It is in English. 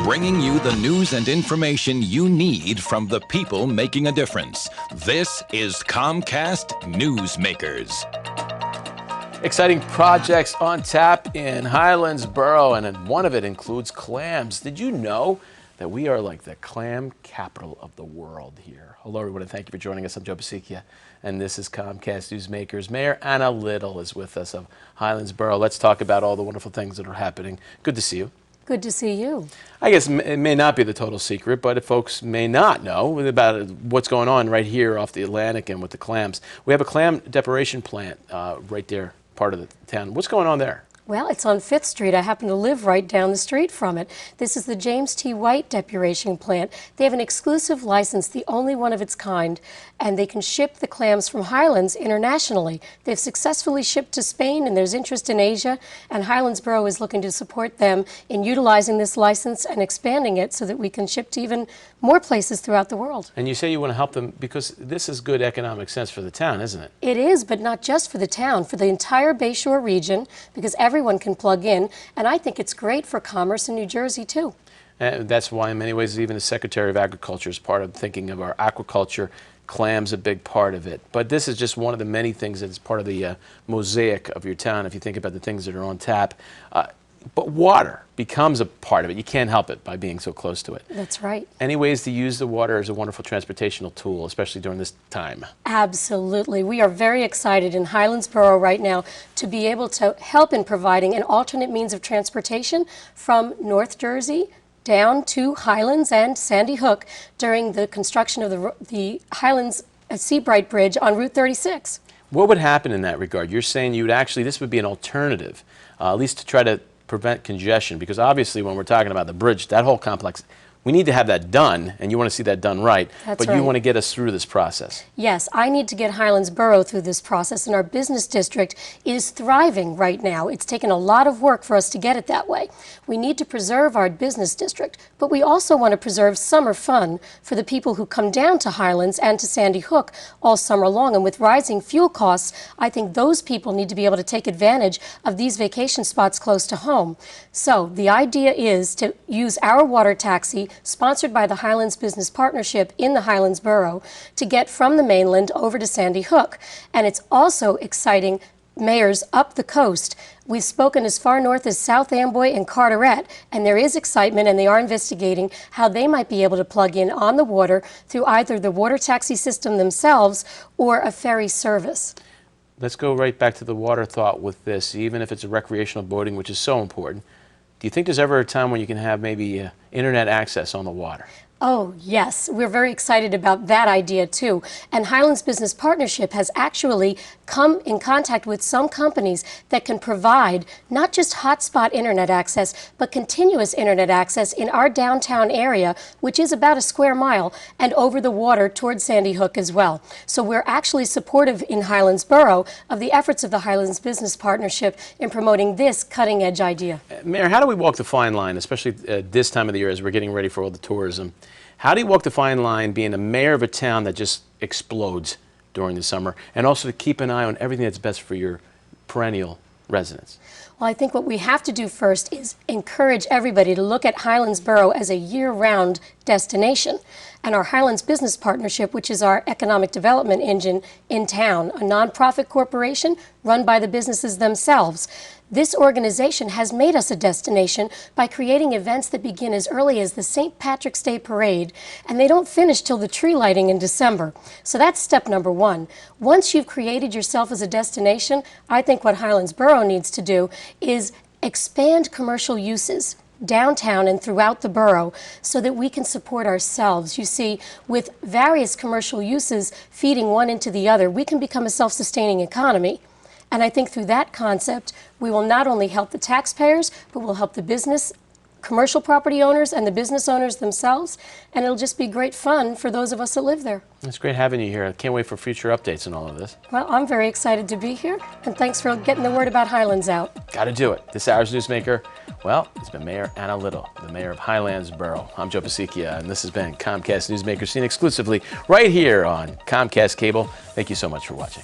bringing you the news and information you need from the people making a difference. This is Comcast Newsmakers. Exciting projects on tap in Highlands Borough, and one of it includes clams. Did you know that we are like the clam capital of the world here? Hello, everyone, and thank you for joining us. I'm Joe Basikia, and this is Comcast Newsmakers. Mayor Anna Little is with us of Highlands Borough. Let's talk about all the wonderful things that are happening. Good to see you. Good to see you. I guess it may not be the total secret, but if folks may not know about what's going on right here off the Atlantic and with the clams, we have a clam deporation plant right there, part of the town. What's going on there? Well, it's on 5th Street. I happen to live right down the street from it. This is the James T. White Depuration Plant. They have an exclusive license, the only one of its kind, and they can ship the clams from Highlands internationally. They've successfully shipped to Spain, and there's interest in Asia, and Highlands Borough is looking to support them in utilizing this license and expanding it so that we can ship to even more places throughout the world. And you say you want to help them because this is good economic sense for the town, isn't it? It is, but not just for the town, for the entire Bayshore region, because everyone can plug in, and I think it's great for commerce in New Jersey too. And that's why in many ways even the Secretary of Agriculture is part of thinking of our aquaculture. Clams a big part of it. But this is just one of the many things that is part of the mosaic of your town if you think about the things that are on tap. But water becomes a part of it. You can't help it by being so close to it. That's right. Any ways to use the water as a wonderful transportational tool, especially during this time? Absolutely. We are very excited in Highlands Borough right now to be able to help in providing an alternate means of transportation from North Jersey down to Highlands and Sandy Hook during the construction of the Highlands Seabright Bridge on Route 36. What would happen in that regard? You're saying you would actually, this would be an alternative, at least to try to prevent congestion, because obviously when we're talking about the bridge, that whole complex, we need to have that done, and you want to see that done right. That's but right. You want to get us through this process. Yes, I need to get Highlands Borough through this process, and our business district is thriving right now. It's taken a lot of work for us to get it that way. We need to preserve our business district, but we also want to preserve summer fun for the people who come down to Highlands and to Sandy Hook all summer long. And with rising fuel costs, I think those people need to be able to take advantage of these vacation spots close to home. So the idea is to use our water taxi, sponsored by the Highlands Business Partnership in the Highlands Borough, to get from the mainland over to Sandy Hook. And it's also exciting mayors up the coast. We've spoken as far north as South Amboy and Carteret, and there is excitement, and they are investigating how they might be able to plug in on the water through either the water taxi system themselves or a ferry service. Let's go right back to the water thought with this, even if it's a recreational boating, which is so important. Do you think there's ever a time when you can have maybe internet access on the water? Oh, yes. We're very excited about that idea, too. And Highlands Business Partnership has actually come in contact with some companies that can provide not just hotspot internet access, but continuous internet access in our downtown area, which is about a square mile, and over the water towards Sandy Hook as well. So we're actually supportive in Highlands Borough of the efforts of the Highlands Business Partnership in promoting this cutting-edge idea. Mayor, how do we walk the fine line, especially this time of the year as we're getting ready for all the tourism? How do you walk the fine line being a mayor of a town that just explodes during the summer, and also to keep an eye on everything that's best for your perennial residents? Well, I think what we have to do first is encourage everybody to look at Highlands Borough as a year-round destination. And our Highlands Business Partnership, which is our economic development engine in town, a nonprofit corporation run by the businesses themselves. This organization has made us a destination by creating events that begin as early as the St. Patrick's Day Parade, and they don't finish till the tree lighting in December. So that's step number one. Once you've created yourself as a destination, I think what Highlands Borough needs to do is expand commercial uses downtown and throughout the borough so that we can support ourselves. You see, with various commercial uses feeding one into the other, we can become a self-sustaining economy. And I think through that concept, we will not only help the taxpayers, but we'll help the business, commercial property owners and the business owners themselves, and it'll just be great fun for those of us that live there. It's great having you here. I can't wait for future updates on all of this. Well, I'm very excited to be here, and thanks for getting the word about Highlands out. Got to do it. This hour's newsmaker, well, it's been Mayor Anna Little, the mayor of Highlands Borough. I'm Joe Basikia, and this has been Comcast Newsmaker, seen exclusively right here on Comcast Cable. Thank you so much for watching.